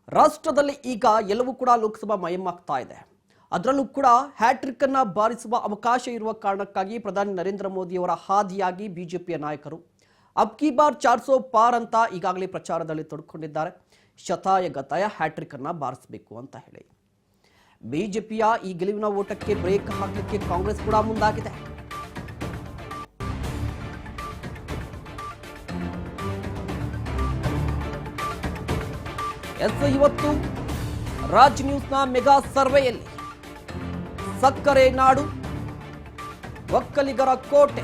ರಾಷ್ಟ್ರದಲ್ಲಿ ಈಗ ಎಲ್ಲವೂ ಕೂಡ ಲೋಕಸಭಾ ಮಯಮಾಗ್ತಾ ಇದೆ. ಅದರಲ್ಲೂ ಕೂಡ ಹ್ಯಾಟ್ರಿಕ್ ಅನ್ನು ಬಾರಿಸುವ ಅವಕಾಶ ಇರುವ ಕಾರಣಕ್ಕಾಗಿ ಪ್ರಧಾನಿ ನರೇಂದ್ರ ಮೋದಿ ಅವರ ಹಾದಿಯಾಗಿ ಬಿಜೆಪಿಯ ನಾಯಕರು ಅಬ್ ಕಿ ಬಾರ್ 400 ಪಾರ್ ಅಂತ ಈಗಾಗಲೇ ಪ್ರಚಾರದಲ್ಲಿ ತೊಡಕೊಂಡಿದ್ದಾರೆ. ಶತಾಯ ಗತಾಯ ಹ್ಯಾಟ್ರಿಕ್ ಅನ್ನು ಬಾರಿಸಬೇಕು ಅಂತ ಹೇಳಿ ಬಿಜೆಪಿಯ ಈ ಗೆಲುವಿನ ಓಟಕ್ಕೆ ಬ್ರೇಕ್ ಹಾಕಲಿಕ್ಕೆ ಕಾಂಗ್ರೆಸ್ ಕೂಡ ಮುಂದಾಗಿದೆ. ಇವತ್ತು ರಾಜ್ ನ್ಯೂಸ್ನ ಮೆಗಾ ಸರ್ವೆಯಲ್ಲಿ ಸಕ್ಕರೆ ನಾಡು, ಒಕ್ಕಲಿಗರ ಕೋಟೆ,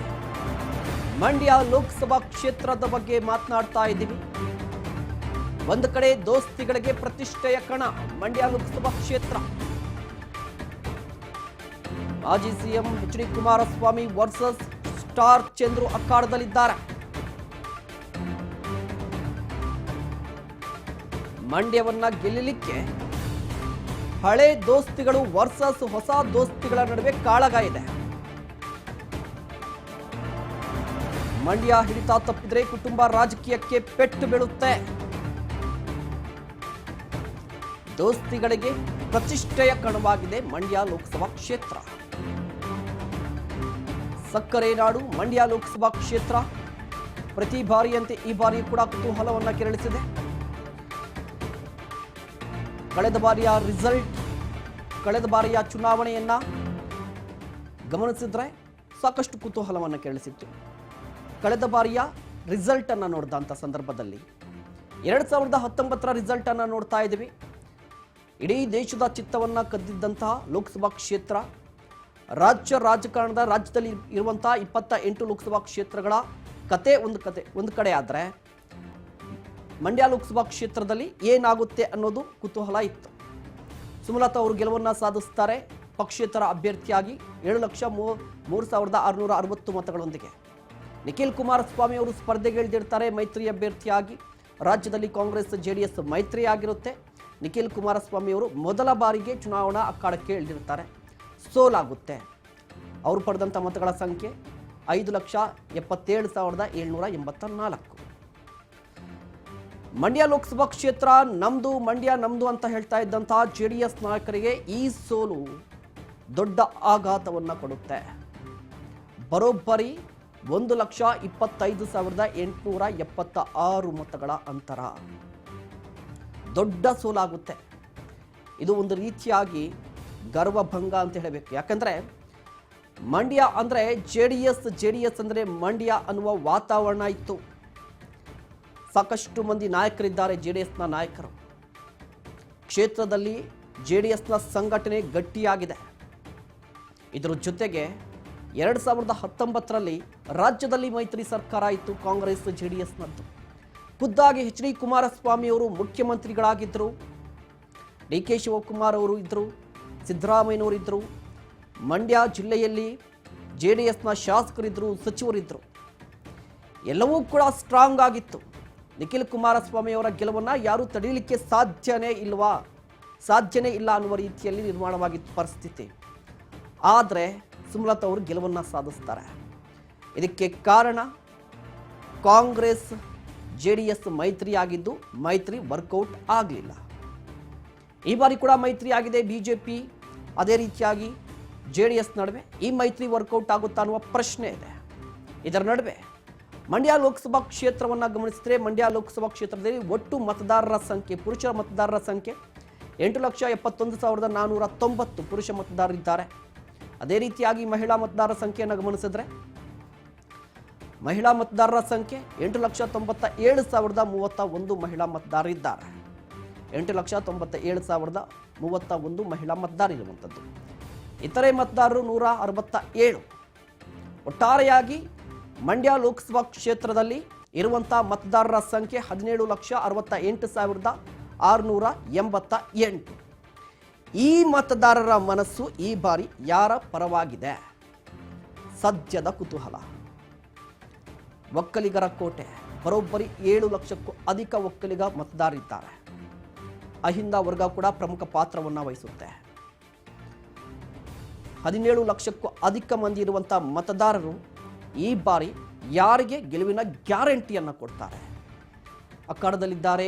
ಮಂಡ್ಯ ಲೋಕಸಭಾ ಕ್ಷೇತ್ರದ ಬಗ್ಗೆ ಮಾತನಾಡ್ತಾ ಇದ್ದೀವಿ. ಒಂದು ಕಡೆ ದೋಸ್ತಿಗಳಿಗೆ ಪ್ರತಿಷ್ಠೆಯ ಕಣ ಮಂಡ್ಯ ಲೋಕಸಭಾ ಕ್ಷೇತ್ರ. ಮಾಜಿ CM H D Kumaraswamy versus star Chandru ಅಖಾಡದಲ್ಲಿದ್ದಾರೆ. ಮಂಡ್ಯವನ್ನ ಗೆಲ್ಲಲಿಕ್ಕೆ ಹಳೆ ದೋಸ್ತಿಗಳು ವರ್ಸಸ್ ಹೊಸ ದೋಸ್ತಿಗಳ ನಡುವೆ ಕಾಳಗ ಇದೆ. ಮಂಡ್ಯ ಹಿಡಿತ ತಪ್ಪಿದ್ರೆ ಕುಟುಂಬ ರಾಜಕೀಯಕ್ಕೆ ಪೆಟ್ಟು ಬೀಳುತ್ತೆ. ದೋಸ್ತಿಗಳಿಗೆ ಪ್ರತಿಷ್ಠೆಯ ಕಣವಾಗಿದೆ ಮಂಡ್ಯ ಲೋಕಸಭಾ ಕ್ಷೇತ್ರ. ಸಕ್ಕರೆ ನಾಡು ಮಂಡ್ಯ ಲೋಕಸಭಾ ಕ್ಷೇತ್ರ ಪ್ರತಿ ಬಾರಿಯಂತೆ ಈ ಬಾರಿ ಕೂಡ ಕುತೂಹಲವನ್ನ ಕೆರಳಿಸಿದೆ. ಕಳೆದ ಬಾರಿಯ ಚುನಾವಣೆಯನ್ನ ಗಮನಿಸಿದ್ರೆ ಸಾಕಷ್ಟು ಕುತೂಹಲವನ್ನು ಕೆರಳಿಸಿತ್ತು. ಕಳೆದ ಬಾರಿಯ ರಿಸಲ್ಟ್ ಅನ್ನ ನೋಡಿದಂಥ ಸಂದರ್ಭದಲ್ಲಿ 2019ರ ರಿಸಲ್ಟ್ ಅನ್ನ ನೋಡ್ತಾ ಇದ್ದೀವಿ. ಇಡೀ ದೇಶದ ಚಿತ್ತವನ್ನ ಕದ್ದಿದ್ದಂತಹ ಲೋಕಸಭಾ ಕ್ಷೇತ್ರ, ರಾಜ್ಯದಲ್ಲಿ ಇರುವಂತಹ 28 ಲೋಕಸಭಾ ಕ್ಷೇತ್ರಗಳ ಒಂದು ಕಡೆ ಆದರೆ ಮಂಡ್ಯ ಲೋಕಸಭಾ ಕ್ಷೇತ್ರದಲ್ಲಿ ಏನಾಗುತ್ತೆ ಅನ್ನೋದು ಕುತೂಹಲ ಇತ್ತು. ಸುಮಲತಾ ಅವರು ಗೆಲುವನ್ನು ಸಾಧಿಸುತ್ತಾರೆ ಪಕ್ಷೇತರ ಅಭ್ಯರ್ಥಿಯಾಗಿ 7,03,660 ಮತಗಳೊಂದಿಗೆ. ನಿಖಿಲ್ ಕುಮಾರಸ್ವಾಮಿ ಅವರು ಸ್ಪರ್ಧೆಗೆ ಇಳಿದಿರ್ತಾರೆ ಮೈತ್ರಿ ಅಭ್ಯರ್ಥಿಯಾಗಿ. ರಾಜ್ಯದಲ್ಲಿ ಕಾಂಗ್ರೆಸ್ ಜೆಡಿಎಸ್ ಮೈತ್ರಿ ಆಗಿರುತ್ತೆ. ನಿಖಿಲ್ ಕುಮಾರಸ್ವಾಮಿ ಅವರು ಮೊದಲ ಬಾರಿಗೆ ಚುನಾವಣಾ ಅಖಾಡಕ್ಕೆ ಇಳಿದಿರ್ತಾರೆ. ಸೋಲಾಗುತ್ತೆ. ಅವರು ಪಡೆದಂಥ ಮತಗಳ ಸಂಖ್ಯೆ 5,77,784. ಮಂಡ್ಯ ಲೋಕಸಭಾ ಕ್ಷೇತ್ರ ಮಂಡ್ಯ ನಮ್ದು ಅಂತ ಹೇಳ್ತಾ ಇದ್ದಂತಹ ಜೆಡಿಎಸ್ ನಾಯಕರಿಗೆ ಈ ಸೋಲು ದೊಡ್ಡ ಆಘಾತವನ್ನು ಕೊಡುತ್ತೆ. ಬರೋಬ್ಬರಿ 1,25,876 ಮತಗಳ ಅಂತರ. ದೊಡ್ಡ ಸೋಲಾಗುತ್ತೆ. ಇದು ಒಂದು ರೀತಿಯಾಗಿ ಗರ್ವಭಂಗ ಅಂತ ಹೇಳಬೇಕು. ಯಾಕಂದ್ರೆ ಮಂಡ್ಯ ಅಂದ್ರೆ ಜೆಡಿಎಸ್ ಅಂದ್ರೆ ಮಂಡ್ಯ ಅನ್ನುವ ವಾತಾವರಣ ಇತ್ತು. ಸಾಕಷ್ಟು ಮಂದಿ ನಾಯಕರಿದ್ದಾರೆ ಜೆಡಿಎಸ್ನ ನಾಯಕರು. ಕ್ಷೇತ್ರದಲ್ಲಿ ಜೆಡಿಎಸ್ನ ಸಂಘಟನೆ ಗಟ್ಟಿಯಾಗಿದೆ. ಇದರ ಜೊತೆಗೆ 2019ರಲ್ಲಿ ರಾಜ್ಯದಲ್ಲಿ ಮೈತ್ರಿ ಸರ್ಕಾರ ಇತ್ತು ಕಾಂಗ್ರೆಸ್ ಜೆಡಿಎಸ್ನದ್ದು. ಖುದ್ದಾಗಿ ಎಚ್ ಡಿ ಕುಮಾರಸ್ವಾಮಿ ಅವರು ಮುಖ್ಯಮಂತ್ರಿಗಳಾಗಿದ್ದರು. ಡಿ ಕೆ ಶಿವಕುಮಾರ್ ಅವರು ಇದ್ದರು, ಸಿದ್ದರಾಮಯ್ಯನವರು ಇದ್ದರು. ಮಂಡ್ಯ ಜಿಲ್ಲೆಯಲ್ಲಿ ಜೆಡಿಎಸ್ನ ಶಾಸಕರಿದ್ದರು, ಸಚಿವರಿದ್ದರು. ಎಲ್ಲವೂ ಕೂಡ ಸ್ಟ್ರಾಂಗ್ ಆಗಿತ್ತು. ನಿಖಿಲ್ ಕುಮಾರಸ್ವಾಮಿ ಅವರ ಗೆಲುವನ್ನು ಯಾರೂ ತಡೆಯಲಿಕ್ಕೆ ಸಾಧ್ಯನೇ ಇಲ್ಲ ಅನ್ನುವ ರೀತಿಯಲ್ಲಿ ನಿರ್ಮಾಣವಾಗಿತ್ತು ಪರಿಸ್ಥಿತಿ. ಆದರೆ ಸುಮಲತಾ ಅವರು ಗೆಲುವನ್ನು ಸಾಧಿಸ್ತಾರೆ. ಇದಕ್ಕೆ ಕಾರಣ ಕಾಂಗ್ರೆಸ್ ಜೆಡಿಎಸ್ ಮೈತ್ರಿ ಆಗಿದ್ದು ಮೈತ್ರಿ ವರ್ಕೌಟ್ ಆಗಲಿಲ್ಲ. ಈ ಬಾರಿ ಕೂಡ ಮೈತ್ರಿ ಆಗಿದೆ ಬಿಜೆಪಿ, ಅದೇ ರೀತಿಯಾಗಿ ಜೆಡಿಎಸ್ ನಡುವೆ ಈ ಮೈತ್ರಿ ವರ್ಕೌಟ್ ಆಗುತ್ತಾ ಅನ್ನುವ ಪ್ರಶ್ನೆ ಇದೆ. ಇದರ ನಡುವೆ ಮಂಡ್ಯ ಲೋಕಸಭಾ ಕ್ಷೇತ್ರವನ್ನು ಗಮನಿಸಿದರೆ ಮಂಡ್ಯ ಲೋಕಸಭಾ ಕ್ಷೇತ್ರದಲ್ಲಿ ಒಟ್ಟು ಮತದಾರರ ಸಂಖ್ಯೆ, ಪುರುಷರ ಮತದಾರರ ಸಂಖ್ಯೆ 8,71,490 ಪುರುಷ ಮತದಾರರಿದ್ದಾರೆ. ಅದೇ ರೀತಿಯಾಗಿ ಮಹಿಳಾ ಮತದಾರರ ಸಂಖ್ಯೆಯನ್ನು ಗಮನಿಸಿದ್ರೆ ಮಹಿಳಾ ಮತದಾರರ ಸಂಖ್ಯೆ 8,97,031 ಮಹಿಳಾ ಮತದಾರರಿದ್ದಾರೆ. 8,97,031 ಮಹಿಳಾ ಮತದಾರರಿರುವಂಥದ್ದು. ಇತರೆ ಮತದಾರರು 167. ಒಟ್ಟಾರೆಯಾಗಿ ಮಂಡ್ಯ ಲೋಕಸಭಾ ಕ್ಷೇತ್ರದಲ್ಲಿ ಇರುವಂತಹ ಮತದಾರರ ಸಂಖ್ಯೆ 17,68,688. ಈ ಮತದಾರರ ಮನಸ್ಸು ಈ ಬಾರಿ ಯಾರ ಪರವಾಗಿದೆ? ಸದ್ಯದ ಕುತೂಹಲ. ಒಕ್ಕಲಿಗರ ಕೋಟೆ, ಬರೋಬ್ಬರಿ 7 ಲಕ್ಷಕ್ಕೂ ಅಧಿಕ ಒಕ್ಕಲಿಗ ಮತದಾರರಿದ್ದಾರೆ. ಅಹಿಂದ ವರ್ಗ ಕೂಡ ಪ್ರಮುಖ ಪಾತ್ರವನ್ನು ವಹಿಸುತ್ತೆ. 17 ಲಕ್ಷಕ್ಕೂ ಅಧಿಕ ಮಂದಿ ಇರುವಂತಹ ಮತದಾರರು ಈ ಬಾರಿ ಯಾರಿಗೆ ಗೆಲುವಿನ ಗ್ಯಾರಂಟಿಯನ್ನು ಕೊಡ್ತಾರೆ? ಅಖಾಡದಲ್ಲಿದ್ದಾರೆ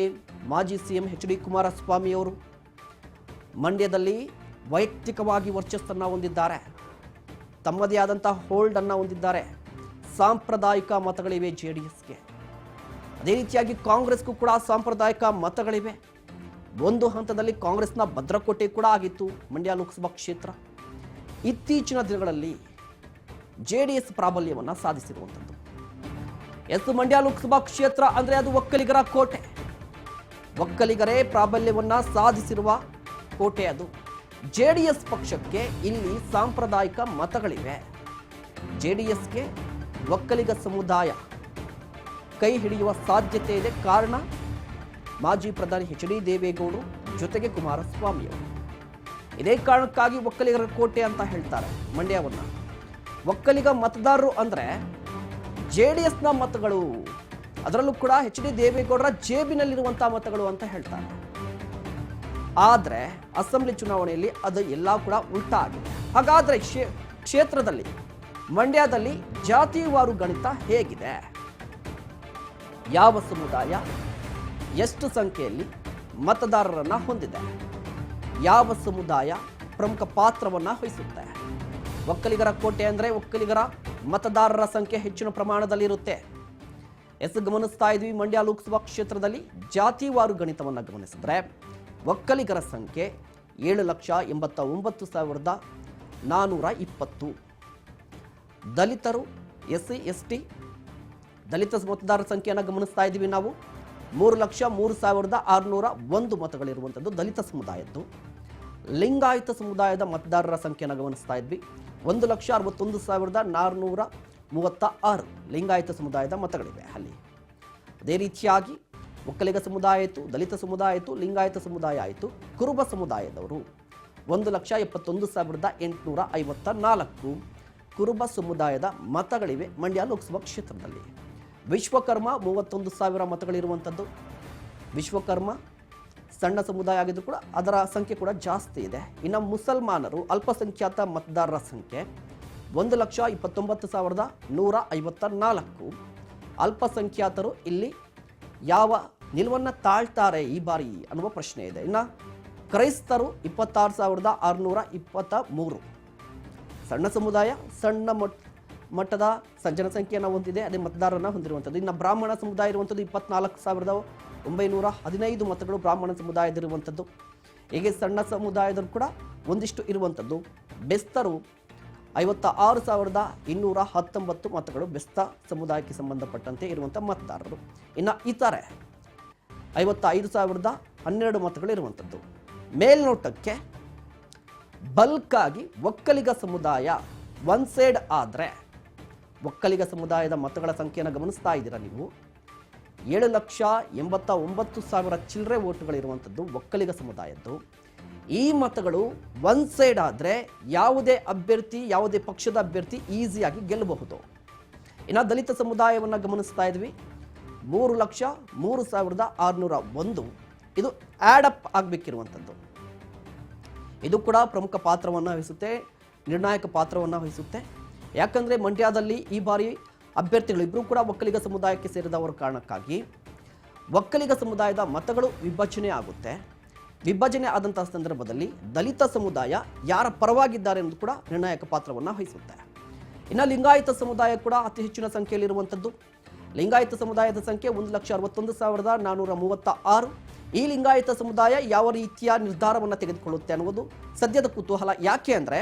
ಮಾಜಿ ಸಿಎಂ ಎಚ್.ಡಿ. ಕುಮಾರಸ್ವಾಮಿ ಅವರು ಮಂಡ್ಯದಲ್ಲಿ ವೈಯಕ್ತಿಕವಾಗಿ ವರ್ಚಸ್ಸನ್ನು ಹೊಂದಿದ್ದಾರೆ, ತಮ್ಮದೇ ಆದಂತಹ ಹೋಲ್ಡ್ ಅನ್ನು ಹೊಂದಿದ್ದಾರೆ. ಸಾಂಪ್ರದಾಯಿಕ ಮತಗಳಿವೆ JDSಗೆ. ಅದೇ ರೀತಿಯಾಗಿ ಕಾಂಗ್ರೆಸ್ಗೂ ಕೂಡ ಸಾಂಪ್ರದಾಯಿಕ ಮತಗಳಿವೆ. ಒಂದು ಹಂತದಲ್ಲಿ ಕಾಂಗ್ರೆಸ್ನ ಭದ್ರಕೋಟೆ ಕೂಡ ಆಗಿತ್ತು ಮಂಡ್ಯ ಲೋಕಸಭಾ ಕ್ಷೇತ್ರ. ಇತ್ತೀಚಿನ ದಿನಗಳಲ್ಲಿ JDS ಪ್ರಾಬಲ್ಯವನ್ನು ಸಾಧಿಸಿರುವಂಥದ್ದು. ಮಂಡ್ಯ ಲೋಕಸಭಾ ಕ್ಷೇತ್ರ ಅಂದರೆ ಅದು ಒಕ್ಕಲಿಗರ ಕೋಟೆ, ಒಕ್ಕಲಿಗರೇ ಪ್ರಾಬಲ್ಯವನ್ನು ಸಾಧಿಸಿರುವ ಕೋಟೆ ಅದು. JDS ಪಕ್ಷಕ್ಕೆ ಇಲ್ಲಿ ಸಾಂಪ್ರದಾಯಿಕ ಮತಗಳಿವೆ. JDSಗೆ ಒಕ್ಕಲಿಗ ಸಮುದಾಯ ಕೈ ಹಿಡಿಯುವ ಸಾಧ್ಯತೆ ಇದೆ. ಕಾರಣ ಮಾಜಿ ಪ್ರಧಾನಿ ಎಚ್.ಡಿ. ದೇವೇಗೌಡರು ಜೊತೆಗೆ ಕುಮಾರಸ್ವಾಮಿ ಅವರು. ಇದೇ ಕಾರಣಕ್ಕಾಗಿ ಒಕ್ಕಲಿಗರ ಕೋಟೆ ಅಂತ ಹೇಳ್ತಾರೆ ಮಂಡ್ಯವನ್ನು. ಒಕ್ಕಲಿಗ ಮತದಾರರು ಅಂದರೆ JDSನ ಮತಗಳು, ಅದರಲ್ಲೂ ಕೂಡ ಎಚ್.ಡಿ. ದೇವೇಗೌಡರ ಜೇಬಿನಲ್ಲಿರುವಂತಹ ಮತಗಳು ಅಂತ ಹೇಳ್ತಾರೆ. ಆದರೆ ಅಸೆಂಬ್ಲಿ ಚುನಾವಣೆಯಲ್ಲಿ ಅದು ಎಲ್ಲ ಕೂಡ ಉಲ್ಟಾ ಆಗಿದೆ. ಹಾಗಾದರೆ ಕ್ಷೇತ್ರದಲ್ಲಿ ಮಂಡ್ಯದಲ್ಲಿ ಜಾತಿವಾರು ಗಣಿತ ಹೇಗಿದೆ? ಯಾವ ಸಮುದಾಯ ಎಷ್ಟು ಸಂಖ್ಯೆಯಲ್ಲಿ ಮತದಾರರನ್ನು ಹೊಂದಿದೆ? ಯಾವ ಸಮುದಾಯ ಪ್ರಮುಖ ಪಾತ್ರವನ್ನು ವಹಿಸುತ್ತೆ? ಒಕ್ಕಲಿಗರ ಕೋಟೆ ಅಂದರೆ ಒಕ್ಕಲಿಗರ ಮತದಾರರ ಸಂಖ್ಯೆ ಹೆಚ್ಚಿನ ಪ್ರಮಾಣದಲ್ಲಿರುತ್ತೆ. ಗಮನಿಸ್ತಾ ಇದ್ವಿ ಮಂಡ್ಯ ಲೋಕಸಭಾ ಕ್ಷೇತ್ರದಲ್ಲಿ ಜಾತಿವಾರು ಗಣಿತವನ್ನು ಗಮನಿಸಿದ್ರೆ ಒಕ್ಕಲಿಗರ ಸಂಖ್ಯೆ 7,89,420. ದಲಿತರು, SC ST ದಲಿತ ಮತದಾರರ ಸಂಖ್ಯೆಯನ್ನು ಗಮನಿಸ್ತಾ ಇದ್ದೀವಿ ನಾವು. 3,03,601 ಮತಗಳಿರುವಂಥದ್ದು ದಲಿತ ಸಮುದಾಯದ್ದು. ಲಿಂಗಾಯತ ಸಮುದಾಯದ ಮತದಾರರ ಸಂಖ್ಯೆಯನ್ನು ಗಮನಿಸ್ತಾ ಇದ್ವಿ. 1,61,436 ಲಿಂಗಾಯತ ಸಮುದಾಯದ ಮತಗಳಿವೆ ಅಲ್ಲಿ. ಅದೇ ರೀತಿಯಾಗಿ ಒಕ್ಕಲಿಗ ಸಮುದಾಯ ಆಯಿತು, ದಲಿತ ಸಮುದಾಯ ಆಯಿತು, ಲಿಂಗಾಯತ ಸಮುದಾಯ ಆಯಿತು. ಕುರುಬ ಸಮುದಾಯದವರು 1,71,854 ಕುರುಬ ಸಮುದಾಯದ ಮತಗಳಿವೆ ಮಂಡ್ಯ ಲೋಕಸಭಾ ಕ್ಷೇತ್ರದಲ್ಲಿ. ವಿಶ್ವಕರ್ಮ 31,000 ಮತಗಳಿರುವಂಥದ್ದು. ವಿಶ್ವಕರ್ಮ ಸಣ್ಣ ಸಮುದಾಯ ಆಗಿದ್ದು ಕೂಡ ಅದರ ಸಂಖ್ಯೆ ಕೂಡ ಜಾಸ್ತಿ ಇದೆ. ಇನ್ನು ಮುಸಲ್ಮಾನರು ಅಲ್ಪಸಂಖ್ಯಾತ ಮತದಾರರ ಸಂಖ್ಯೆ 1,29,154. ಅಲ್ಪಸಂಖ್ಯಾತರು ಇಲ್ಲಿ ಯಾವ ನಿಲುವನ್ನು ತಾಳ್ತಾರೆ ಈ ಬಾರಿ ಅನ್ನುವ ಪ್ರಶ್ನೆ ಇದೆ. ಇನ್ನು ಕ್ರೈಸ್ತರು 26,623. ಸಣ್ಣ ಸಮುದಾಯ, ಸಣ್ಣ ಮಟ್ಟದ ಜನಸಂಖ್ಯೆಯನ್ನು ಹೊಂದಿದೆ, ಅದೇ ಮತದಾರರನ್ನು ಹೊಂದಿರುವಂಥದ್ದು. ಇನ್ನು ಬ್ರಾಹ್ಮಣ ಸಮುದಾಯ ಇರುವಂಥದ್ದು 24,915 ಮತಗಳು ಬ್ರಾಹ್ಮಣ ಸಮುದಾಯದಿರುವಂಥದ್ದು. ಹೀಗೆ ಸಣ್ಣ ಸಮುದಾಯದಲ್ಲೂ ಕೂಡ ಒಂದಿಷ್ಟು ಇರುವಂಥದ್ದು. ಬೆಸ್ತರು 56,219 ಮತಗಳು ಬೆಸ್ತ ಸಮುದಾಯಕ್ಕೆ ಸಂಬಂಧಪಟ್ಟಂತೆ ಇರುವಂಥ ಮತದಾರರು. ಇನ್ನು ಇತರೆ 55,012 ಮತಗಳು ಇರುವಂಥದ್ದು. ಮೇಲ್ನೋಟಕ್ಕೆ ಬಲ್ಕ್ ಆಗಿ ಒಕ್ಕಲಿಗ ಸಮುದಾಯ ಒನ್ ಸೈಡ್ ಆದರೆ ಒಕ್ಕಲಿಗ ಸಮುದಾಯದ ಮತಗಳ ಸಂಖ್ಯೆಯನ್ನು ಗಮನಿಸ್ತಾ ಇದ್ದೀರಾ ನೀವು. 7,89,000 ಚಿಲ್ಲರೆ ವೋಟುಗಳಿರುವಂಥದ್ದು ಒಕ್ಕಲಿಗ ಸಮುದಾಯದ್ದು. ಈ ಮತಗಳು ಒನ್ ಸೈಡ್ ಆದರೆ ಯಾವುದೇ ಅಭ್ಯರ್ಥಿ, ಯಾವುದೇ ಪಕ್ಷದ ಅಭ್ಯರ್ಥಿ ಈಸಿಯಾಗಿ ಗೆಲ್ಲಬಹುದು. ಇನ್ನು ದಲಿತ ಸಮುದಾಯವನ್ನು ಗಮನಿಸ್ತಾ ಇದ್ವಿ. 3,03,601 ಇದು ಆ್ಯಡಪ್ ಆಗಬೇಕಿರುವಂಥದ್ದು. ಇದು ಕೂಡ ಪ್ರಮುಖ ಪಾತ್ರವನ್ನು ವಹಿಸುತ್ತೆ, ನಿರ್ಣಾಯಕ ಪಾತ್ರವನ್ನು ವಹಿಸುತ್ತೆ. ಯಾಕಂದರೆ ಮಂಡ್ಯದಲ್ಲಿ ಈ ಬಾರಿ ಅಭ್ಯರ್ಥಿಗಳು ಇಬ್ಬರು ಕೂಡ ಒಕ್ಕಲಿಗ ಸಮುದಾಯಕ್ಕೆ ಸೇರಿದವರ ಕಾರಣಕ್ಕಾಗಿ ಒಕ್ಕಲಿಗ ಸಮುದಾಯದ ಮತಗಳು ವಿಭಜನೆ ಆಗುತ್ತೆ. ವಿಭಜನೆ ಆದಂತಹ ಸಂದರ್ಭದಲ್ಲಿ ದಲಿತ ಸಮುದಾಯ ಯಾರ ಪರವಾಗಿದ್ದಾರೆ ಅನ್ನೋದು ಕೂಡ ನಿರ್ಣಾಯಕ ಪಾತ್ರವನ್ನು ವಹಿಸುತ್ತೆ. ಇನ್ನು ಲಿಂಗಾಯತ ಸಮುದಾಯ ಕೂಡ ಅತಿ ಹೆಚ್ಚಿನ ಸಂಖ್ಯೆಯಲ್ಲಿರುವಂಥದ್ದು. ಲಿಂಗಾಯತ ಸಮುದಾಯದ ಸಂಖ್ಯೆ 1,61,436. ಈ ಲಿಂಗಾಯತ ಸಮುದಾಯ ಯಾವ ರೀತಿಯ ನಿರ್ಧಾರವನ್ನು ತೆಗೆದುಕೊಳ್ಳುತ್ತೆ ಅನ್ನುವುದು ಸದ್ಯದ ಕುತೂಹಲ. ಯಾಕೆ ಅಂದರೆ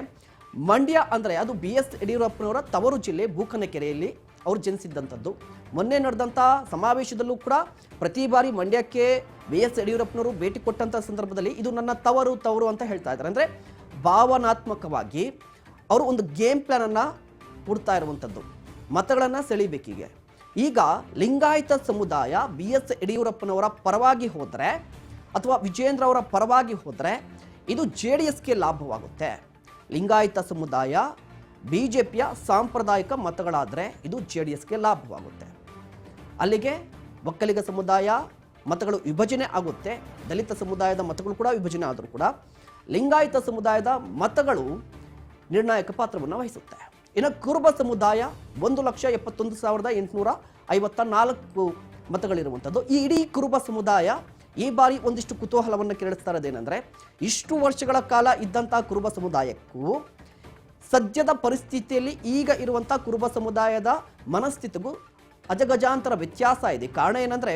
ಮಂಡ್ಯ ಅಂದರೆ ಅದು BS ಯಡಿಯೂರಪ್ಪನವರ ತವರು ಜಿಲ್ಲೆ ಬೂಕನಕೆರೆಯಲ್ಲಿ ಅವರು ಜನಿಸಿದ್ದಂಥದ್ದು. ಮೊನ್ನೆ ನಡೆದಂಥ ಸಮಾವೇಶದಲ್ಲೂ ಕೂಡ ಪ್ರತಿ ಬಾರಿ ಮಂಡ್ಯಕ್ಕೆ BS ಯಡಿಯೂರಪ್ಪನವರು ಭೇಟಿ ಕೊಟ್ಟಂಥ ಸಂದರ್ಭದಲ್ಲಿ ಇದು ನನ್ನ ತವರು ಅಂತ ಹೇಳ್ತಾ ಇದ್ದಾರೆ. ಅಂದರೆ ಭಾವನಾತ್ಮಕವಾಗಿ ಅವರು ಒಂದು ಗೇಮ್ ಪ್ಲಾನನ್ನು ಕೊಡ್ತಾ ಇರುವಂಥದ್ದು, ಮತಗಳನ್ನು ಸೆಳಿಬೇಕೀಗೆ. ಈಗ ಲಿಂಗಾಯತ ಸಮುದಾಯ BS ಯಡಿಯೂರಪ್ಪನವರ ಪರವಾಗಿ ಹೋದರೆ ಅಥವಾ ವಿಜೇಂದ್ರ ಅವರ ಪರವಾಗಿ ಹೋದರೆ ಇದು JDSಗೆ ಲಾಭವಾಗುತ್ತೆ. ಲಿಂಗಾಯತ ಸಮುದಾಯ BJPಯ ಸಾಂಪ್ರದಾಯಿಕ ಮತಗಳಾದರೆ ಇದು JDSಗೆ ಲಾಭವಾಗುತ್ತೆ. ಅಲ್ಲಿಗೆ ಒಕ್ಕಲಿಗ ಸಮುದಾಯ ಮತಗಳು ವಿಭಜನೆ ಆಗುತ್ತೆ, ದಲಿತ ಸಮುದಾಯದ ಮತಗಳು ಕೂಡ ವಿಭಜನೆ ಆದರೂ ಕೂಡ ಲಿಂಗಾಯತ ಸಮುದಾಯದ ಮತಗಳು ನಿರ್ಣಾಯಕ ಪಾತ್ರವನ್ನು ವಹಿಸುತ್ತೆ. ಇನ್ನು ಕುರುಬ ಸಮುದಾಯ 1,71,854 ಮತಗಳಿರುವಂಥದ್ದು. ಈ ಇಡೀ ಕುರುಬ ಸಮುದಾಯ ಈ ಬಾರಿ ಒಂದಿಷ್ಟು ಕುತೂಹಲವನ್ನು ಕೆರಳಿಸ್ತಾ ಇರೋದೇನೆಂದರೆ, ಇಷ್ಟು ವರ್ಷಗಳ ಕಾಲ ಇದ್ದಂಥ ಕುರುಬ ಸಮುದಾಯಕ್ಕೂ ಸದ್ಯದ ಪರಿಸ್ಥಿತಿಯಲ್ಲಿ ಈಗ ಇರುವಂಥ ಕುರುಬ ಸಮುದಾಯದ ಮನಸ್ಥಿತಿಗೂ ಅಜಗಜಾಂತರ ವ್ಯತ್ಯಾಸ ಇದೆ. ಕಾರಣ ಏನಂದರೆ,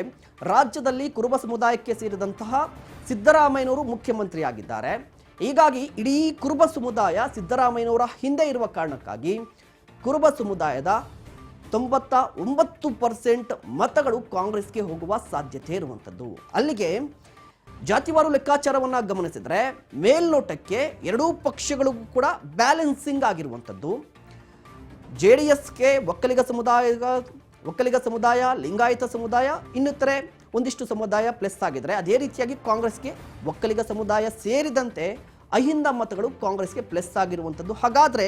ರಾಜ್ಯದಲ್ಲಿ ಕುರುಬ ಸಮುದಾಯಕ್ಕೆ ಸೇರಿದಂತಹ ಸಿದ್ದರಾಮಯ್ಯನವರು ಮುಖ್ಯಮಂತ್ರಿಯಾಗಿದ್ದಾರೆ. ಹೀಗಾಗಿ ಇಡೀ ಕುರುಬ ಸಮುದಾಯ ಸಿದ್ದರಾಮಯ್ಯನವರ ಹಿಂದೆ ಇರುವ ಕಾರಣಕ್ಕಾಗಿ ಕುರುಬ ಸಮುದಾಯದ 99% ಮತಗಳು ಕಾಂಗ್ರೆಸ್ಗೆ ಹೋಗುವ ಸಾಧ್ಯತೆ ಇರುವಂಥದ್ದು. ಅಲ್ಲಿಗೆ ಜಾತಿವಾರು ಲೆಕ್ಕಾಚಾರವನ್ನು ಗಮನಿಸಿದರೆ ಮೇಲ್ನೋಟಕ್ಕೆ ಎರಡೂ ಪಕ್ಷಗಳಿಗೂ ಕೂಡ ಬ್ಯಾಲೆನ್ಸಿಂಗ್ ಆಗಿರುವಂಥದ್ದು. JDSಗೆ ಒಕ್ಕಲಿಗ ಸಮುದಾಯ, ಲಿಂಗಾಯತ ಸಮುದಾಯ, ಇನ್ನಿತರೆ ಒಂದಿಷ್ಟು ಸಮುದಾಯ ಪ್ಲಸ್ ಆಗಿದ್ರೆ, ಅದೇ ರೀತಿಯಾಗಿ ಕಾಂಗ್ರೆಸ್ಗೆ ಒಕ್ಕಲಿಗ ಸಮುದಾಯ ಸೇರಿದಂತೆ ಅಹಿಂದ ಮತಗಳು ಕಾಂಗ್ರೆಸ್ಗೆ ಪ್ಲಸ್ ಆಗಿರುವಂಥದ್ದು. ಹಾಗಾದರೆ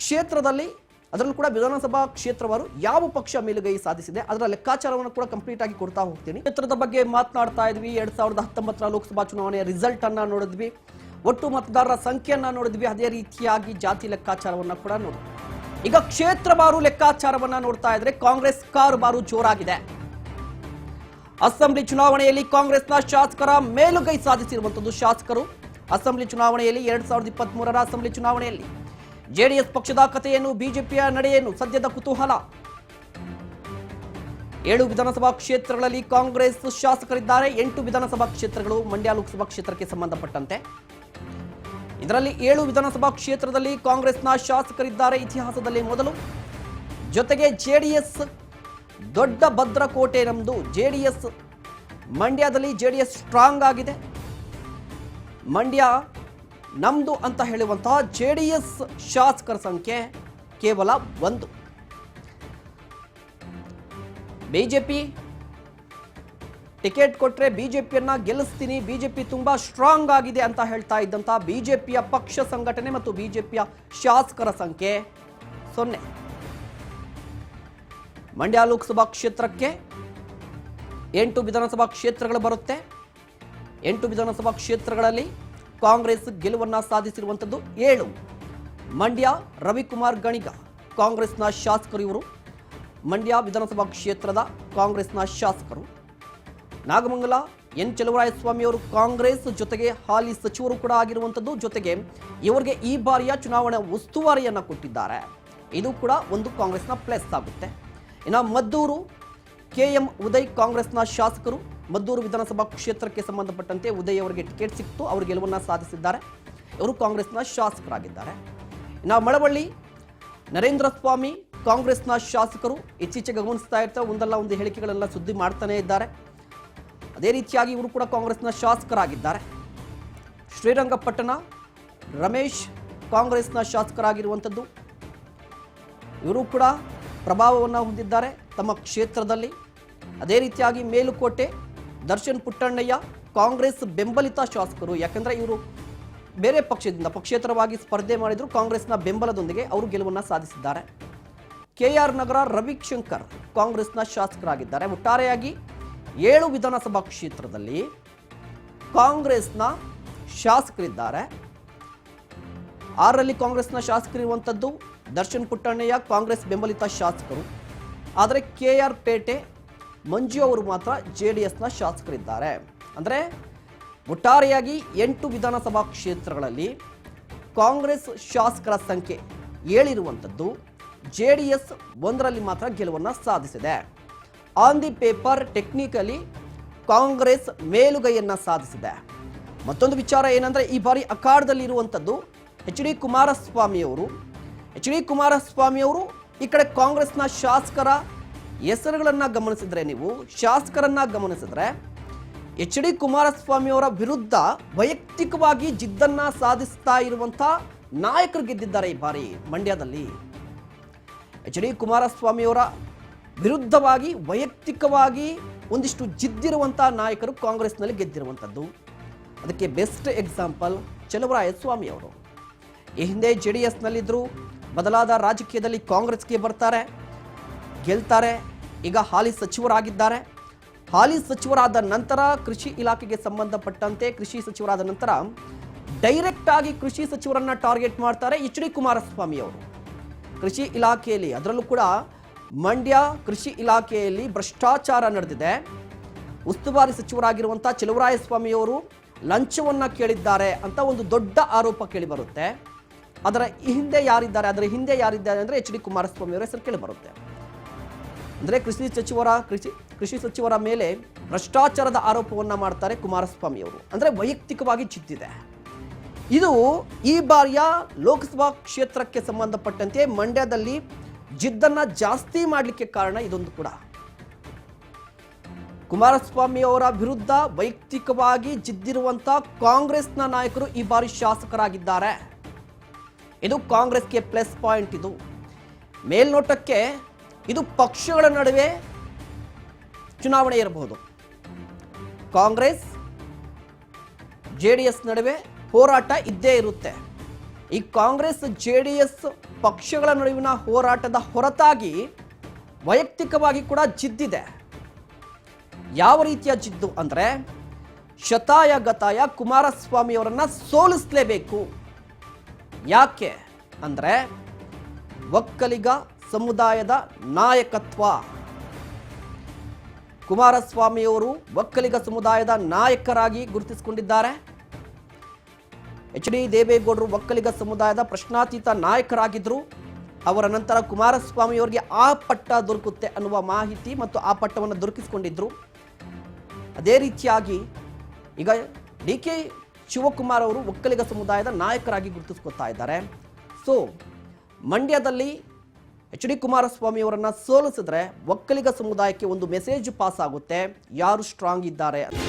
ಕ್ಷೇತ್ರದಲ್ಲಿ, ಅದರಲ್ಲೂ ಕೂಡ ವಿಧಾನಸಭಾ ಕ್ಷೇತ್ರವಾರು ಯಾವ ಪಕ್ಷ ಮೇಲುಗೈ ಸಾಧಿಸಿದೆ ಅದರ ಲೆಕ್ಕಾಚಾರವನ್ನು ಕೂಡ ಕಂಪ್ಲೀಟ್ ಆಗಿ ಕೊಡ್ತಾ ಹೋಗ್ತೀನಿ. ಕ್ಷೇತ್ರದ ಬಗ್ಗೆ ಮಾತನಾಡ್ತಾ ಇದ್ವಿ. 2019 ಲೋಕಸಭಾ ಚುನಾವಣೆಯ ರಿಸಲ್ಟ್ ಅನ್ನ ನೋಡಿದ್ವಿ, ಒಟ್ಟು ಮತದಾರರ ಸಂಖ್ಯೆಯನ್ನ ನೋಡಿದ್ವಿ, ಅದೇ ರೀತಿಯಾಗಿ ಜಾತಿ ಲೆಕ್ಕಾಚಾರವನ್ನ ಕೂಡ ನೋಡಿದ್ವಿ. ಈಗ ಕ್ಷೇತ್ರವಾರು ಲೆಕ್ಕಾಚಾರವನ್ನ ನೋಡ್ತಾ ಇದ್ರೆ ಕಾಂಗ್ರೆಸ್ ಕಾರುಬಾರು ಜೋರಾಗಿದೆ. ಅಸೆಂಬ್ಲಿ ಚುನಾವಣೆಯಲ್ಲಿ ಕಾಂಗ್ರೆಸ್ನ ಶಾಸಕರ ಮೇಲುಗೈ ಸಾಧಿಸಿರುವಂತದ್ದು ಶಾಸಕರು. ಅಸೆಂಬ್ಲಿ ಚುನಾವಣೆಯಲ್ಲಿ 2023ರ ಅಸೆಂಬ್ಲಿ ಚುನಾವಣೆಯಲ್ಲಿ JDS ಪಕ್ಷದ ಕಥೆಯನ್ನು, ಬಿಜೆಪಿಯ ನಡೆಯನ್ನು, ಸದ್ಯದ ಕುತೂಹಲ. 7 ವಿಧಾನಸಭಾ ಕ್ಷೇತ್ರಗಳಲ್ಲಿ ಕಾಂಗ್ರೆಸ್ ಶಾಸಕರಿದ್ದಾರೆ. 8 ವಿಧಾನಸಭಾ ಕ್ಷೇತ್ರಗಳು ಮಂಡ್ಯ ಲೋಕಸಭಾ ಕ್ಷೇತ್ರಕ್ಕೆ ಸಂಬಂಧಪಟ್ಟಂತೆ. ಇದರಲ್ಲಿ 7 ವಿಧಾನಸಭಾ ಕ್ಷೇತ್ರದಲ್ಲಿ ಕಾಂಗ್ರೆಸ್ನ ಶಾಸಕರಿದ್ದಾರೆ, ಇತಿಹಾಸದಲ್ಲಿ ಮೊದಲು. ಜೊತೆಗೆ JDS ದೊಡ್ಡ ಭದ್ರಕೋಟೆ ನಮ್ಮದು. JDS ಮಂಡ್ಯದಲ್ಲಿ JDS ಸ್ಟ್ರಾಂಗ್ ಆಗಿದೆ. ಮಂಡ್ಯ ನಮ್ದು ಅಂತ ಹೇಳುವಂತಹ JDS ಶಾಸಕರ ಸಂಖ್ಯೆ ಕೇವಲ 1. ಬಿಜೆಪಿ ಟಿಕೆಟ್ ಕೊಟ್ಟರೆ ಬಿಜೆಪಿಯನ್ನ ಗೆಲ್ಲಿಸ್ತೀನಿ, ಬಿಜೆಪಿ ತುಂಬಾ ಸ್ಟ್ರಾಂಗ್ ಆಗಿದೆ ಅಂತ ಹೇಳ್ತಾ ಇದ್ದಂತಹ ಬಿಜೆಪಿಯ ಪಕ್ಷ ಸಂಘಟನೆ ಮತ್ತು ಬಿಜೆಪಿಯ ಶಾಸಕರ ಸಂಖ್ಯೆ 0. ಮಂಡ್ಯ ಲೋಕಸಭಾ ಕ್ಷೇತ್ರಕ್ಕೆ 8 ವಿಧಾನಸಭಾ ಕ್ಷೇತ್ರಗಳು ಬರುತ್ತೆ. 8 ವಿಧಾನಸಭಾ ಕ್ಷೇತ್ರಗಳಲ್ಲಿ ಕಾಂಗ್ರೆಸ್ ಗೆಲುವನ್ನು ಸಾಧಿಸಿರುವಂಥದ್ದು 7. ಮಂಡ್ಯ ರವಿಕುಮಾರ್ ಗಣಿಗ ಕಾಂಗ್ರೆಸ್ನ ಶಾಸಕರು. ಇವರು ಮಂಡ್ಯ ವಿಧಾನಸಭಾ ಕ್ಷೇತ್ರದ ಕಾಂಗ್ರೆಸ್ನ ಶಾಸಕರು. ನಾಗಮಂಗಲ ಎನ್ ಚಲುವರಾಯಸ್ವಾಮಿ ಅವರು ಕಾಂಗ್ರೆಸ್, ಜೊತೆಗೆ ಹಾಲಿ ಸಚಿವರು ಕೂಡ ಆಗಿರುವಂಥದ್ದು. ಜೊತೆಗೆ ಇವರಿಗೆ ಈ ಬಾರಿಯ ಚುನಾವಣಾ ಉಸ್ತುವಾರಿಯನ್ನು ಕೊಟ್ಟಿದ್ದಾರೆ. ಇದು ಕೂಡ ಒಂದು ಕಾಂಗ್ರೆಸ್ನ ಪ್ಲಸ್ ಆಗುತ್ತೆ. ಇನ್ನು ಮದ್ದೂರು KM ಉದಯ್ ಕಾಂಗ್ರೆಸ್ನ ಶಾಸಕರು. ಮದ್ದೂರು ವಿಧಾನಸಭಾ ಕ್ಷೇತ್ರಕ್ಕೆ ಸಂಬಂಧಪಟ್ಟಂತೆ ಉದಯ್ ಅವರಿಗೆ ಟಿಕೆಟ್ ಸಿಕ್ತು, ಅವರು ಗೆಲುವನ್ನು ಸಾಧಿಸಿದ್ದಾರೆ. ಇವರು ಕಾಂಗ್ರೆಸ್ನ ಶಾಸಕರಾಗಿದ್ದಾರೆ. ಇನ್ನು ಮಳವಳ್ಳಿ ನರೇಂದ್ರ ಸ್ವಾಮಿ ಕಾಂಗ್ರೆಸ್ನ ಶಾಸಕರು. ಇತ್ತೀಚೆಗೆ ಗಮನಿಸ್ತಾ ಇರ್ತಾರೆ, ಒಂದಲ್ಲ ಒಂದು ಹೇಳಿಕೆಗಳೆಲ್ಲ ಸುದ್ದಿ ಮಾಡ್ತಾನೆ ಇದ್ದಾರೆ. ಅದೇ ರೀತಿಯಾಗಿ ಇವರು ಕೂಡ ಕಾಂಗ್ರೆಸ್ನ ಶಾಸಕರಾಗಿದ್ದಾರೆ. ಶ್ರೀರಂಗಪಟ್ಟಣ ರಮೇಶ್ ಕಾಂಗ್ರೆಸ್ನ ಶಾಸಕರಾಗಿರುವಂಥದ್ದು. ಇವರು ಕೂಡ ಪ್ರಭಾವವನ್ನು ಹೊಂದಿದ್ದಾರೆ ತಮ್ಮ ಕ್ಷೇತ್ರದಲ್ಲಿ. ಅದೇ ರೀತಿಯಾಗಿ ಮೇಲುಕೋಟೆ ದರ್ಶನ್ ಪುಟ್ಟಣ್ಣಯ್ಯ ಕಾಂಗ್ರೆಸ್ ಬೆಂಬಲಿತ ಶಾಸಕರು. ಯಾಕಂದರೆ ಇವರು ಬೇರೆ ಪಕ್ಷದಿಂದ ಪಕ್ಷೇತರವಾಗಿ ಸ್ಪರ್ಧೆ ಮಾಡಿದ್ರು, ಕಾಂಗ್ರೆಸ್ನ ಬೆಂಬಲದೊಂದಿಗೆ ಅವರು ಗೆಲುವನ್ನು ಸಾಧಿಸಿದ್ದಾರೆ. KR ನಗರ ರವಿಶಂಕರ್ ಕಾಂಗ್ರೆಸ್ನ ಶಾಸಕರಾಗಿದ್ದಾರೆ. ಒಟ್ಟಾರೆಯಾಗಿ 7 ವಿಧಾನಸಭಾ ಕ್ಷೇತ್ರದಲ್ಲಿ ಕಾಂಗ್ರೆಸ್ನ ಶಾಸಕರಿದ್ದಾರೆ. 6ರಲ್ಲಿ ಕಾಂಗ್ರೆಸ್ನ ಶಾಸಕರಿರುವಂಥದ್ದು ದರ್ಶನ್ ಪುಟ್ಟಣ್ಣಯ್ಯ ಕಾಂಗ್ರೆಸ್ ಬೆಂಬಲಿತ ಶಾಸಕರು. ಆದರೆ KR ಪೇಟೆ ಮಂಜು ಅವರು ಮಾತ್ರ JDSನ ಶಾಸಕರಿದ್ದಾರೆ. ಅಂದರೆ ಒಟ್ಟಾರೆಯಾಗಿ 8 ವಿಧಾನಸಭಾ ಕ್ಷೇತ್ರಗಳಲ್ಲಿ ಕಾಂಗ್ರೆಸ್ ಶಾಸಕರ ಸಂಖ್ಯೆ 7 ಇರುವಂಥದ್ದು. JDS 1ರಲ್ಲಿ ಮಾತ್ರ ಗೆಲುವನ್ನು ಸಾಧಿಸಿದೆ. On the paper technically Congress ಮೇಲುಗೈಯನ್ನು ಸಾಧಿಸಿದೆ. ಮತ್ತೊಂದು ವಿಚಾರ ಏನಂದರೆ, ಈ ಬಾರಿ ಅಖಾಡದಲ್ಲಿ ಇರುವಂಥದ್ದು HD ಕುಮಾರಸ್ವಾಮಿ ಅವರು. HD ಕುಮಾರಸ್ವಾಮಿ ಅವರು ಈ ಕಡೆ ಕಾಂಗ್ರೆಸ್ನ ಶಾಸಕರ ಹೆಸರುಗಳನ್ನು ಗಮನಿಸಿದ್ರೆ, ನೀವು ಶಾಸಕರನ್ನ ಗಮನಿಸಿದ್ರೆ HD ಕುಮಾರಸ್ವಾಮಿ ಅವರ ವಿರುದ್ಧ ವೈಯಕ್ತಿಕವಾಗಿ ಜಿದ್ದನ್ನ ಸಾಧಿಸ್ತಾ ಇರುವಂಥ ನಾಯಕರು ಗೆದ್ದಿದ್ದಾರೆ ಈ ಬಾರಿ ಮಂಡ್ಯದಲ್ಲಿ. HD ಕುಮಾರಸ್ವಾಮಿ ಅವರ ವಿರುದ್ಧವಾಗಿ ವೈಯಕ್ತಿಕವಾಗಿ ಒಂದಿಷ್ಟು ಜಿದ್ದಿರುವಂಥ ನಾಯಕರು ಕಾಂಗ್ರೆಸ್ನಲ್ಲಿ ಗೆದ್ದಿರುವಂಥದ್ದು. ಅದಕ್ಕೆ ಬೆಸ್ಟ್ ಎಕ್ಸಾಂಪಲ್ ಚಲುವರಾಯಸ್ವಾಮಿ ಅವರು. ಈ ಹಿಂದೆ JDSನಲ್ಲಿದ್ದರು, ಬದಲಾದ ರಾಜಕೀಯದಲ್ಲಿ ಕಾಂಗ್ರೆಸ್ಗೆ ಬರ್ತಾರೆ, ಗೆಲ್ತಾರೆ. ಈಗ ಹಾಲಿ ಸಚಿವರಾಗಿದ್ದಾರೆ. ಹಾಲಿ ಸಚಿವರಾದ ನಂತರ ಕೃಷಿ ಇಲಾಖೆಗೆ ಸಂಬಂಧಪಟ್ಟಂತೆ ಕೃಷಿ ಸಚಿವರಾದ ನಂತರ ಡೈರೆಕ್ಟ್ ಆಗಿ ಕೃಷಿ ಸಚಿವರನ್ನ ಟಾರ್ಗೆಟ್ ಮಾಡ್ತಾರೆ HD ಕುಮಾರಸ್ವಾಮಿ ಅವರು. ಕೃಷಿ ಇಲಾಖೆಯಲ್ಲಿ, ಅದರಲ್ಲೂ ಕೂಡ ಮಂಡ್ಯ ಕೃಷಿ ಇಲಾಖೆಯಲ್ಲಿ ಭ್ರಷ್ಟಾಚಾರ ನಡೆದಿದೆ. ಉಸ್ತುವಾರಿ ಸಚಿವರಾಗಿರುವಂಥ ಚಲುವರಾಯಸ್ವಾಮಿಯವರು ಲಂಚವನ್ನು ಕೇಳಿದ್ದಾರೆ ಅಂತ ಒಂದು ದೊಡ್ಡ ಆರೋಪ ಕೇಳಿಬರುತ್ತೆ. ಅದರ ಹಿಂದೆ ಯಾರಿದ್ದಾರೆ ಅಂದರೆ ಎಚ್ ಡಿ ಕುಮಾರಸ್ವಾಮಿ ಅವರ ಹೆಸರು ಕೇಳಿಬರುತ್ತೆ. ಅಂದರೆ ಕೃಷಿ ಸಚಿವರ ಮೇಲೆ ಭ್ರಷ್ಟಾಚಾರದ ಆರೋಪವನ್ನು ಮಾಡ್ತಾರೆ ಕುಮಾರಸ್ವಾಮಿ ಅವರು. ಅಂದರೆ ವೈಯಕ್ತಿಕವಾಗಿ ಜಿದ್ದಿದೆ. ಇದು ಈ ಬಾರಿಯ ಲೋಕಸಭಾ ಕ್ಷೇತ್ರಕ್ಕೆ ಸಂಬಂಧಪಟ್ಟಂತೆ ಮಂಡ್ಯದಲ್ಲಿ ಜಿದ್ದನ್ನ ಜಾಸ್ತಿ ಮಾಡಲಿಕ್ಕೆ ಕಾರಣ ಇದೊಂದು ಕೂಡ. ಕುಮಾರಸ್ವಾಮಿ ಅವರ ವಿರುದ್ಧ ವೈಯಕ್ತಿಕವಾಗಿ ಜಿದ್ದಿರುವಂತ ಕಾಂಗ್ರೆಸ್ನ ನಾಯಕರು ಈ ಬಾರಿ ಶಾಸಕರಾಗಿದ್ದಾರೆ. ಇದು ಕಾಂಗ್ರೆಸ್ಗೆ ಪ್ಲಸ್ ಪಾಯಿಂಟ್. ಇದು ಮೇಲ್ನೋಟಕ್ಕೆ ಇದು ಪಕ್ಷಗಳ ನಡುವೆ ಚುನಾವಣೆ ಇರಬಹುದು. ಕಾಂಗ್ರೆಸ್ ಜೆಡಿಎಸ್ ನಡುವೆ ಹೋರಾಟ ಇದ್ದೇ ಇರುತ್ತೆ. ಈ ಕಾಂಗ್ರೆಸ್ ಜೆಡಿಎಸ್ ಪಕ್ಷಗಳ ನಡುವಿನ ಹೋರಾಟದ ಹೊರತಾಗಿ ವೈಯಕ್ತಿಕವಾಗಿ ಕೂಡ ಜಿದ್ದಿದೆ. ಯಾವ ರೀತಿಯ ಜಿದ್ದು ಅಂದರೆ ಶತಾಯ ಗತಾಯ ಕುಮಾರಸ್ವಾಮಿ ಅವರನ್ನ ಸೋಲಿಸಲೇಬೇಕು. ಯಾಕೆ ಅಂದರೆ ಒಕ್ಕಲಿಗ ಸಮುದಾಯದ ನಾಯಕತ್ವ. ಕುಮಾರಸ್ವಾಮಿಯವರು ಒಕ್ಕಲಿಗ ಸಮುದಾಯದ ನಾಯಕರಾಗಿ ಗುರುತಿಸಿಕೊಂಡಿದ್ದಾರೆ. ಎಚ್ ಡಿ ದೇವೇಗೌಡರು ಒಕ್ಕಲಿಗ ಸಮುದಾಯದ ಪ್ರಶ್ನಾತೀತ ನಾಯಕರಾಗಿದ್ದರು. ಅವರ ನಂತರ ಕುಮಾರಸ್ವಾಮಿಯವರಿಗೆ ಆ ಪಟ್ಟ ದೊರಕುತ್ತೆ ಅನ್ನುವ ಮಾಹಿತಿ ಮತ್ತು ಆ ಪಟ್ಟವನ್ನು ದೊರಕಿಸಿಕೊಂಡಿದ್ರು. ಅದೇ ರೀತಿಯಾಗಿ ಈಗ ಡಿ ಕೆ ಶಿವಕುಮಾರ್ ಅವರು ಒಕ್ಕಲಿಗ ಸಮುದಾಯದ ನಾಯಕರಾಗಿ ಗುರುತಿಸ್ಕೊತಾ ಇದ್ದಾರೆ. ಸೊ ಮಂಡ್ಯದಲ್ಲಿ ಎಚ್ ಡಿ ಕುಮಾರಸ್ವಾಮಿ ಅವರನ್ನ ಸೋಲಿಸಿದ್ರೆ ಒಕ್ಕಲಿಗ ಸಮುದಾಯಕ್ಕೆ ಒಂದು ಮೆಸೇಜ್ ಪಾಸ್ ಆಗುತ್ತೆ, ಯಾರು ಸ್ಟ್ರಾಂಗ್ ಇದ್ದಾರೆ ಅಂತ.